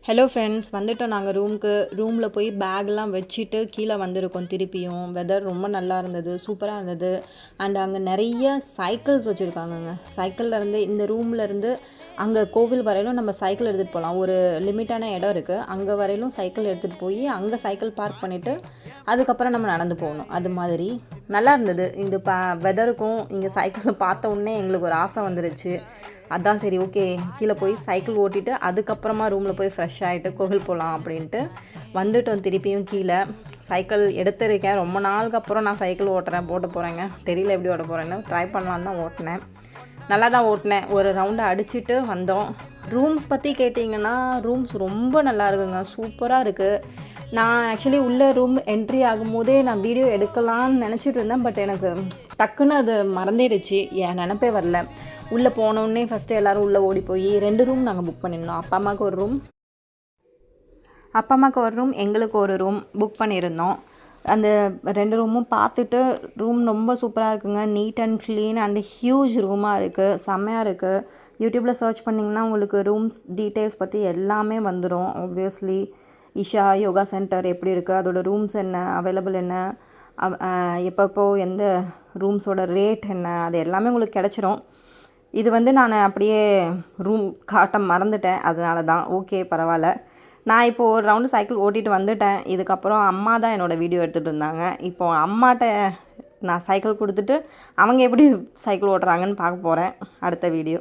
Hello friends, வந்துட்டோம் நாங்கள் ரூமில் போய் பேக்லாம் வச்சுட்டு கீழே வந்திருக்கோம். திருப்பியும் வெதர் ரொம்ப நல்லா இருந்தது, சூப்பராக இருந்தது. அண்ட் அங்கே நிறைய சைக்கிள்ஸ் வச்சுருக்காங்கங்க. சைக்கிள்லேருந்து இந்த ரூம்லேருந்து அங்கே கோவில் வரையிலும் நம்ம சைக்கிள் எடுத்துகிட்டு போகலாம். ஒரு லிமிட்டான இடம் இருக்குது, அங்கே வரையிலும் சைக்கிள் எடுத்துகிட்டு போய் அங்கே சைக்கிள் பார்க் பண்ணிவிட்டு அதுக்கப்புறம் நம்ம நடந்து போகணும். அது மாதிரி நல்லா இருந்தது. இந்த வெதருக்கும் இங்கே சைக்கிள் பார்த்த உடனே எங்களுக்கு ஒரு ஆசை வந்துருச்சு. அதான் சரி, ஓகே, கீழே போய் சைக்கிள் ஓட்டிட்டு அதுக்கப்புறமா ரூமில் போய் ஃப்ரெஷ் ஆகிட்டு கோவில் போகலாம் அப்படின்ட்டு வந்துட்டோம். திருப்பியும் கீழே சைக்கிள் எடுத்திருக்கேன். ரொம்ப நாளுக்கு அப்புறம் நான் சைக்கிள் ஓட்ட போகிறேங்க. தெரியல எப்படி ஓட்ட போகிறேன்னு. ட்ரை பண்ணலான்னு தான் ஓட்டினேன். நல்லா தான் ஓட்டினேன். ஒரு ரவுண்டை அடிச்சுட்டு வந்தோம். ரூம்ஸ் பற்றி கேட்டிங்கன்னா ரூம்ஸ் ரொம்ப நல்லா இருக்குங்க, சூப்பராக இருக்குது. நான் ஆக்சுவலி உள்ளே ரூம் என்ட்ரி ஆகும்போதே நான் வீடியோ எடுக்கலான்னு நினச்சிட்டு இருந்தேன். பட் எனக்கு டக்குன்னு அது மறந்துடுச்சு, என் நினப்பே வரல. உள்ளே போனோடனே ஃபஸ்ட்டு எல்லோரும் உள்ளே ஓடி போய் 2 ரூம் நாங்கள் புக் பண்ணியிருந்தோம். அப்பா அம்மாவுக்கு ஒரு ரூம், எங்களுக்கு ஒரு ரூம் புக் பண்ணியிருந்தோம். அந்த 2 ரூமும் பார்த்துட்டு ரூம் ரொம்ப சூப்பராக இருக்குங்க. Neat and clean and huge ரூமாக இருக்குது, செம்மையாக இருக்குது. யூடியூப்பில் சர்ச் பண்ணிங்கன்னா உங்களுக்கு ரூம்ஸ் டீட்டெயில்ஸ் பற்றி எல்லாமே வந்துடும். ஆப்வியஸ்லி இஷா யோகா சென்டர் எப்படி இருக்குது, அதோடய ரூம்ஸ் என்ன, அவைலபிள் என்ன, எப்பப்போ எந்த ரூம்ஸோட ரேட் என்ன, அது எல்லாமே உங்களுக்கு கிடச்சிரும். இது நான் அப்படியே ரூம் காட்ட மறந்துட்டேன், அதனால தான். ஓகே, பரவாயில்ல. நான் இப்போது ஒரு ரவுண்டு சைக்கிள் ஓட்டிகிட்டு வந்துட்டேன். இதுக்கப்புறம் அம்மா தான் என்னோடய வீடியோ எடுத்துகிட்டு இருந்தாங்க. இப்போது அம்மாட்ட நான் சைக்கிள் கொடுத்துட்டு அவங்க எப்படி சைக்கிள் ஓட்டுறாங்கன்னு பார்க்க போகிறேன் அடுத்த வீடியோ.